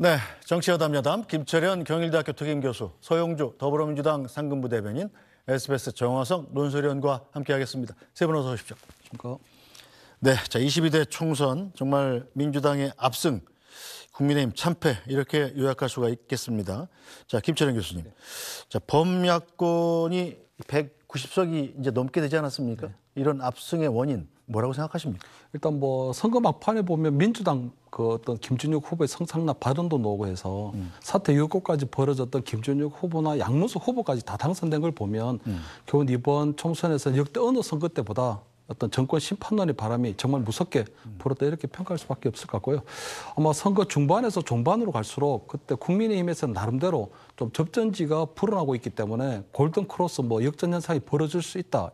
네, 정치여담여담 김철현 경일대학교 특임교수, 서용주 더불어민주당 상근부 대변인, SBS 정화성 논설위원과 함께하겠습니다. 세 분 어서 오십시오. 네, 자 22대 총선 정말 민주당의 압승, 국민의힘 참패 이렇게 요약할 수가 있겠습니다. 자 김철현 교수님, 자 범야권이 190석이 이제 넘게 되지 않았습니까? 네. 이런 압승의 원인 뭐라고 생각하십니까? 일단 뭐 선거 막판에 보면 민주당 그 어떤 김준혁 후보의 성상납 발언도 나오고 해서 사퇴 요구까지 벌어졌던 김준혁 후보나 양문석 후보까지 다 당선된 걸 보면 결국 이번 총선에서 역대 어느 선거 때보다 어떤 정권 심판론의 바람이 정말 무섭게 불었다 이렇게 평가할 수밖에 없을 것 같고요. 아마 선거 중반에서 중반으로 갈수록 그때 국민의힘에서 나름대로 좀 접전지가 불어나고 있기 때문에 골든 크로스 뭐 역전 현상이 벌어질 수 있다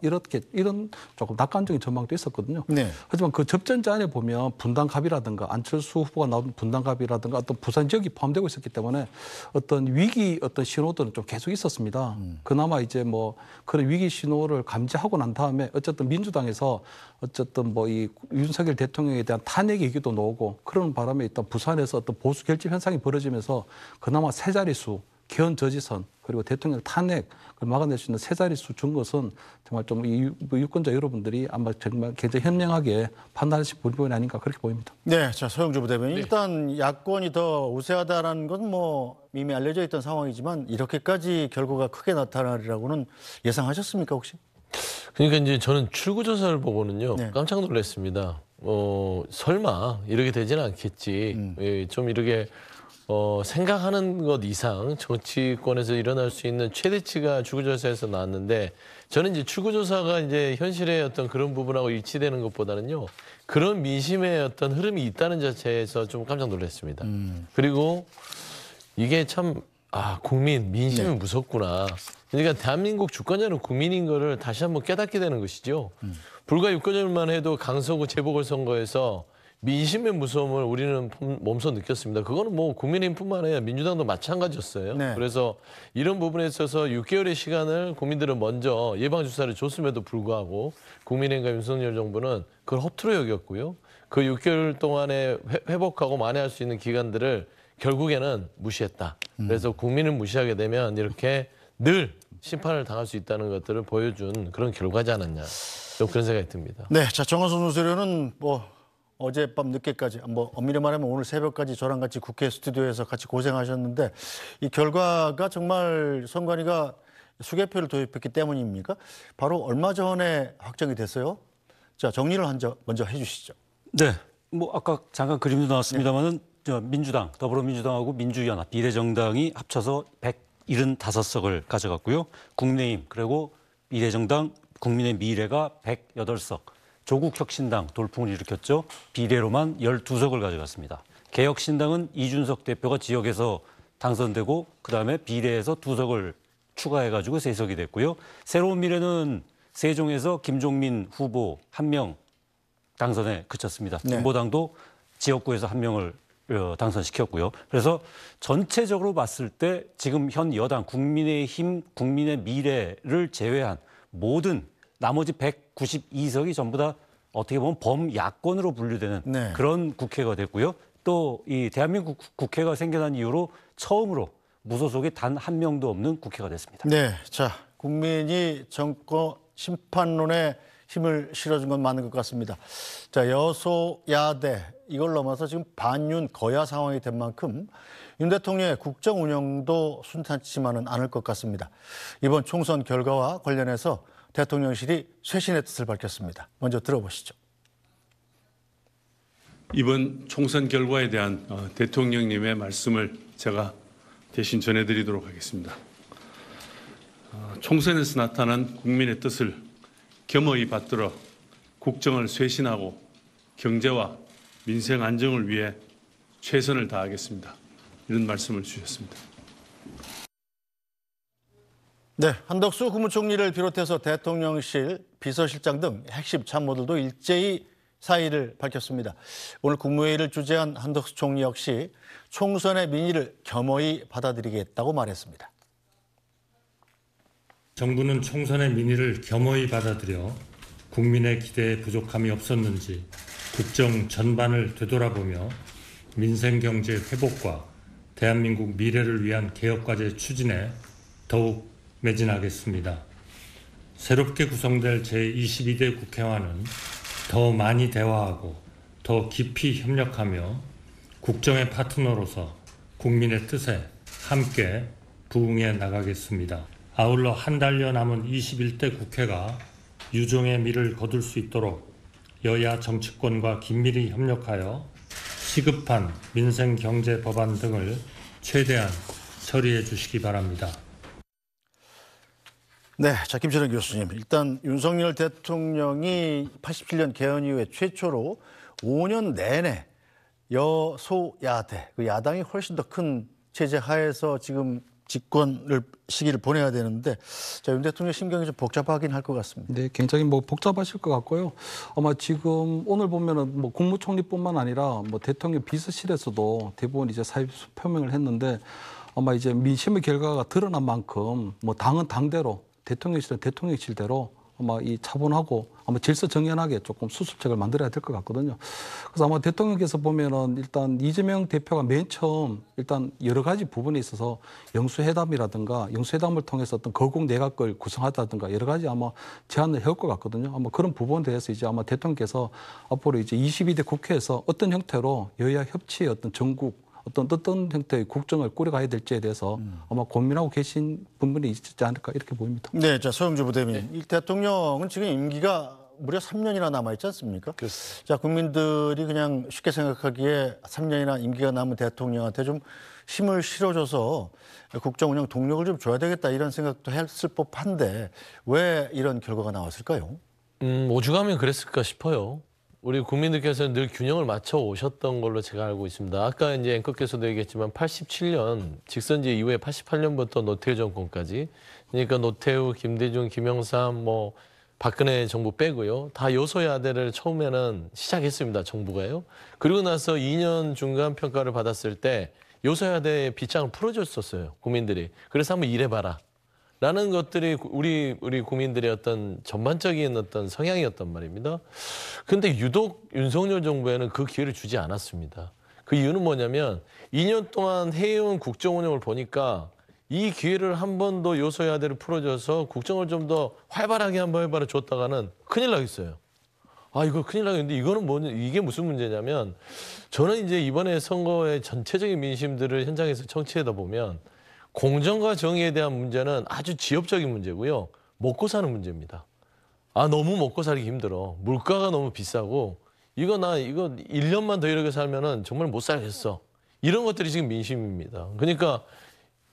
이런 조금 낙관적인 전망도 있었거든요. 네. 하지만 그 접전지 안에 보면 분당갑이라든가 안철수 후보가 나온 분당갑이라든가 어떤 부산 지역이 포함되고 있었기 때문에 어떤 위기 어떤 신호들은 좀 계속 있었습니다. 그나마 이제 뭐 그런 위기 신호를 감지하고 난 다음에 어쨌든 민주당에서 어쨌든 뭐 이 윤석열 대통령에 대한 탄핵 얘기도 나오고 그런 바람에 일단 부산에서 어떤 보수 결집 현상이 벌어지면서 그나마 세 자릿수 견저지선 그리고 대통령 탄핵을 막아낼 수 있는 세 자릿수 준 것은 정말 좀 유권자 여러분들이 아마 정말 굉장히 현명하게 판단하실 부분이 아닌가 그렇게 보입니다. 네, 자 서영주 부대변인 네. 일단 야권이 더 우세하다라는 건 뭐 이미 알려져 있던 상황이지만 이렇게까지 결과가 크게 나타나리라고는 예상하셨습니까 혹시? 그러니까 이제 저는 출구조사를 보고는요 네. 깜짝 놀랐습니다. 설마 이렇게 되지는 않겠지. 좀 이렇게 생각하는 것 이상 정치권에서 일어날 수 있는 최대치가 출구조사에서 나왔는데 저는 이제 출구조사가 이제 현실의 어떤 그런 부분하고 일치되는 것보다는요 그런 민심의 어떤 흐름이 있다는 자체에서 좀 깜짝 놀랐습니다. 그리고 이게 참 국민 민심이 네. 무섭구나. 그러니까 대한민국 주권자는 국민인 거를 다시 한번 깨닫게 되는 것이죠. 불과 6개월 전만 해도 강서구 재보궐선거에서 민심의 무서움을 우리는 몸소 느꼈습니다. 그거는 뭐 국민의힘뿐만 아니라 민주당도 마찬가지였어요. 네. 그래서 이런 부분에 있어서 6개월의 시간을 국민들은 먼저 예방주사를 줬음에도 불구하고 국민의힘과 윤석열 정부는 그걸 허투루 여겼고요. 그 6개월 동안에 회복하고 만회할 수 있는 기간들을 결국에는 무시했다. 그래서 국민을 무시하게 되면 이렇게 늘 심판을 당할 수 있다는 것들을 보여준 그런 결과지 않았냐. 좀 그런 생각이 듭니다. 네, 자 정화성 논설위원은 뭐 어젯밤 늦게까지 뭐 엄밀히 말하면 오늘 새벽까지 저랑 같이 국회 스튜디오에서 같이 고생하셨는데 이 결과가 정말 선관위가 수개표를 도입했기 때문입니까? 바로 얼마 전에 확정이 됐어요. 자 정리를 먼저 해주시죠. 네, 뭐 아까 잠깐 그림도 나왔습니다만은 네. 민주당, 더불어민주당하고 민주연합 비례정당이 합쳐서 175석을 가져갔고요. 국민의힘 그리고 비례정당 국민의 미래가 108석. 조국혁신당 돌풍을 일으켰죠. 비례로만 12석을 가져갔습니다. 개혁신당은 이준석 대표가 지역에서 당선되고 그다음에 비례에서 2석을 추가해가지고 3석이 됐고요. 새로운 미래는 세종에서 김종민 후보 1명 당선에 그쳤습니다. 네. 진보당도 지역구에서 1명을 당선시켰고요. 그래서 전체적으로 봤을 때 지금 현 여당 국민의힘, 국민의 미래를 제외한 모든 나머지 192석이 전부 다 어떻게 보면 범야권으로 분류되는 네. 그런 국회가 됐고요. 또 이 대한민국 국회가 생겨난 이후로 처음으로 무소속이 단 한 명도 없는 국회가 됐습니다. 네, 자 국민이 정권 심판론에 힘을 실어준 건 맞는 것 같습니다. 자 여소야대 이걸 넘어서 지금 반윤 거야 상황이 된 만큼 윤 대통령의 국정 운영도 순탄치만은 않을 것 같습니다. 이번 총선 결과와 관련해서 대통령실이 쇄신의 뜻을 밝혔습니다. 먼저 들어보시죠. 이번 총선 결과에 대한 대통령님의 말씀을 제가 대신 전해드리도록 하겠습니다. 총선에서 나타난 국민의 뜻을 겸허히 받들어 국정을 쇄신하고 경제와 민생 안정을 위해 최선을 다하겠습니다. 이런 말씀을 주셨습니다. 네, 한덕수 국무총리를 비롯해서 대통령실, 비서실장 등 핵심 참모들도 일제히 사의를 밝혔습니다. 오늘 국무회의를 주재한 한덕수 총리 역시 총선의 민의를 겸허히 받아들이겠다고 말했습니다. 정부는 총선의 민의를 겸허히 받아들여 국민의 기대에 부족함이 없었는지 국정 전반을 되돌아보며 민생 경제 회복과 대한민국 미래를 위한 개혁과제 추진에 더욱 매진하겠습니다. 새롭게 구성될 제22대 국회와는 더 많이 대화하고 더 깊이 협력하며 국정의 파트너로서 국민의 뜻에 함께 부응해 나가겠습니다. 아울러 한 달여 남은 21대 국회가 유종의 미를 거둘 수 있도록 여야 정치권과 긴밀히 협력하여 시급한 민생 경제 법안 등을 최대한 처리해 주시기 바랍니다. 네, 자 김철현 교수님, 일단 윤석열 대통령이 87년 개헌 이후에 최초로 5년 내내 여소야대, 그 야당이 훨씬 더 큰 체제 하에서 지금 집권을 시기를 보내야 되는데, 자, 윤 대통령 심경이 좀 복잡하긴 할 것 같습니다. 네, 굉장히 뭐 복잡하실 것 같고요. 아마 지금 오늘 보면은 뭐 국무총리뿐만 아니라 뭐 대통령 비서실에서도 대부분 이제 사의 표명을 했는데, 아마 이제 민심의 결과가 드러난 만큼 뭐 당은 당대로, 대통령실은 대통령실대로 아마 이 차분하고 아마 질서정연하게 조금 수습책을 만들어야 될 것 같거든요. 그래서 아마 대통령께서 보면은 일단 이재명 대표가 맨 처음 일단 여러 가지 부분에 있어서 영수회담이라든가 영수회담을 통해서 어떤 거국 내각을 구성하다든가 여러 가지 아마 제안을 해올 것 같거든요. 아마 그런 부분에 대해서 이제 아마 대통령께서 앞으로 이제 22대 국회에서 어떤 형태로 여야 협치의 어떤 전국 어떤 형태의 국정을 꾸려가야 될지에 대해서 아마 고민하고 계신 부분이 있지 않을까 이렇게 보입니다. 네, 자 서영주 부대변인, 이 대통령은 지금 임기가 무려 3년이나 남아 있지 않습니까? 그렇습니다. 자, 국민들이 그냥 쉽게 생각하기에 3년이나 임기가 남은 대통령한테 좀 힘을 실어줘서 국정 운영 동력을 좀 줘야 되겠다 이런 생각도 했을 법한데 왜 이런 결과가 나왔을까요? 오죽하면 그랬을까 싶어요. 우리 국민들께서는 늘 균형을 맞춰 오셨던 걸로 제가 알고 있습니다. 아까 이제 앵커께서도 얘기했지만 87년 직선제 이후에 88년부터 노태우 정권까지, 그러니까 노태우, 김대중, 김영삼, 뭐 박근혜 정부 빼고요, 다 여소야대를 처음에는 시작했습니다. 정부가요. 그리고 나서 2년 중간 평가를 받았을 때 여소야대의 빗장을 풀어줬었어요, 국민들이. 그래서 한번 일해봐라 라는 것들이 우리 국민들의 어떤 전반적인 어떤 성향이었단 말입니다. 근데 유독 윤석열 정부에는 그 기회를 주지 않았습니다. 그 이유는 뭐냐면 2년 동안 해온 국정 운영을 보니까 이 기회를 한 번 더 여소야대를 풀어줘서 국정을 좀 더 활발하게 한번 해봐라 줬다가는 큰일 나겠어요. 아, 이거 큰일 나겠는데 이게 무슨 문제냐면, 저는 이제 이번에 선거의 전체적인 민심들을 현장에서 청취하다 보면 공정과 정의에 대한 문제는 아주 지엽적인 문제고요. 먹고 사는 문제입니다. 아, 너무 먹고 살기 힘들어. 물가가 너무 비싸고 이거 1년만 더 이렇게 살면은 정말 못 살겠어. 이런 것들이 지금 민심입니다. 그러니까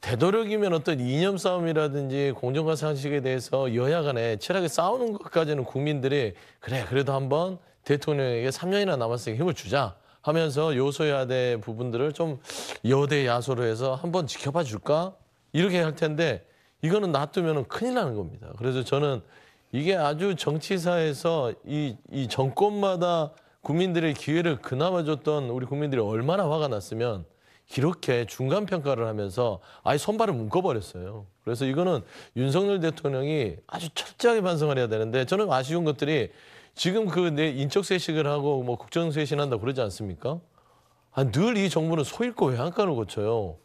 되도록이면 어떤 이념 싸움이라든지 공정과 상식에 대해서 여야 간에 치열하게 싸우는 것까지는 국민들이 그래도 한번 대통령에게 3년이나 남았으니까 힘을 주자 하면서 여소야대 부분들을 좀 여대 야소로 해서 한번 지켜봐 줄까? 이렇게 할 텐데 이거는 놔두면 큰일 나는 겁니다. 그래서 저는 이게 아주 정치사에서 이 정권마다 국민들의 기회를 그나마 줬던 우리 국민들이 얼마나 화가 났으면 이렇게 중간평가를 하면서 아예 손발을 묶어버렸어요. 그래서 이거는 윤석열 대통령이 아주 철저하게 반성을 해야 되는데, 저는 아쉬운 것들이 지금 내 인적쇄신을 하고 뭐 국정쇄신한다 그러지 않습니까? 늘 이 정부는 소 잃고 외양간을 고쳐요.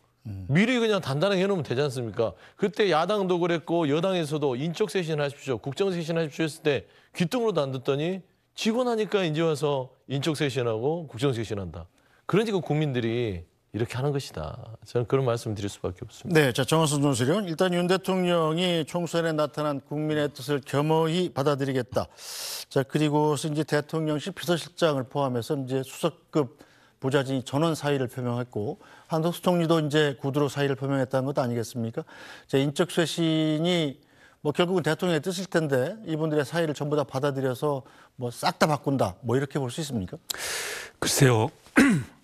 미리 그냥 단단하게 해놓으면 되지 않습니까? 그때 야당도 그랬고 여당에서도 인적쇄신하십시오, 국정쇄신하십시오 했을 때 귀뚱으로도 안 듣더니 지고 나니까 이제 와서 인적쇄신하고 국정쇄신한다. 그러니까 국민들이 이렇게 하는 것이다. 저는 그런 말씀 드릴 수밖에 없습니다. 네, 자 정원순 논설위원, 일단 윤 대통령이 총선에 나타난 국민의 뜻을 겸허히 받아들이겠다. 자, 그리고서 이제 대통령실 비서실장을 포함해서 이제 수석급 부자진이 전원 사의를 표명했고, 한덕수 총리도 이제 구두로 사의를 표명했다는 것 아니겠습니까? 자, 인적 쇄신이 뭐 결국은 대통령의 뜻일 텐데 이분들의 사의를 전부 다 받아들여서 뭐 싹 다 바꾼다, 뭐 이렇게 볼 수 있습니까? 글쎄요.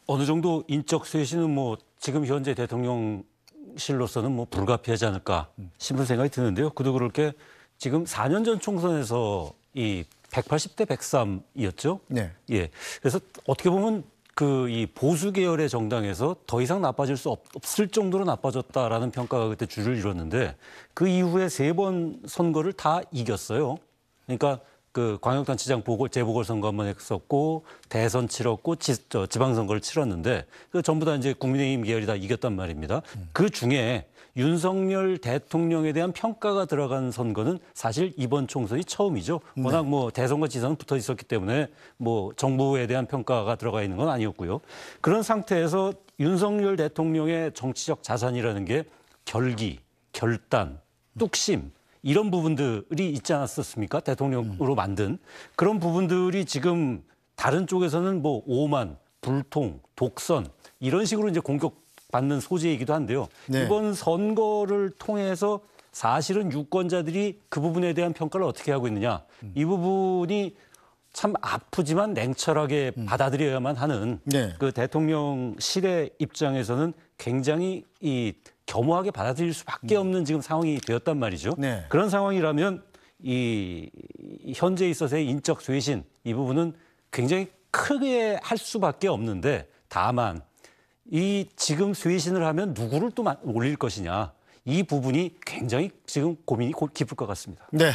어느 정도 인적 쇄신은 뭐 지금 현재 대통령실로서는 뭐 불가피하지 않을까 싶은 생각이 드는데요. 그도 그럴 게 지금 4년 전 총선에서 이 180대 103이었죠. 네. 예. 그래서 어떻게 보면 이 보수 계열의 정당에서 더 이상 나빠질 수 없을 정도로 나빠졌다라는 평가가 그때 줄을 이뤘는데, 그 이후에 3번 선거를 다 이겼어요. 그러니까 그 광역단체장 재보궐선거 한번 했었고 대선 치렀고 지방선거를 치렀는데 그 전부 다 이제 국민의힘 계열이 다 이겼단 말입니다. 그 중에 윤석열 대통령에 대한 평가가 들어간 선거는 사실 이번 총선이 처음이죠. 워낙 뭐 대선과 지선은 붙어 있었기 때문에 뭐 정부에 대한 평가가 들어가 있는 건 아니었고요. 그런 상태에서 윤석열 대통령의 정치적 자산이라는 게 결기, 결단, 뚝심 이런 부분들이 있지 않았었습니까? 대통령으로 만든 그런 부분들이 지금 다른 쪽에서는 뭐 오만, 불통, 독선 이런 식으로 이제 공격받는 소재이기도 한데요. 네. 이번 선거를 통해서 사실은 유권자들이 그 부분에 대한 평가를 어떻게 하고 있느냐. 이 부분이 참 아프지만 냉철하게 받아들여야만 하는 네. 그 대통령실의 입장에서는 굉장히 겸허하게 받아들일 수밖에 없는 지금 상황이 되었단 말이죠. 네. 그런 상황이라면 이 현재에 있어서의 인적 쇄신 이 부분은 굉장히 크게 할 수밖에 없는데 다만 이 지금 쇄신을 하면 누구를 또 올릴 것이냐 이 부분이 굉장히 지금 고민이 깊을 것 같습니다. 네,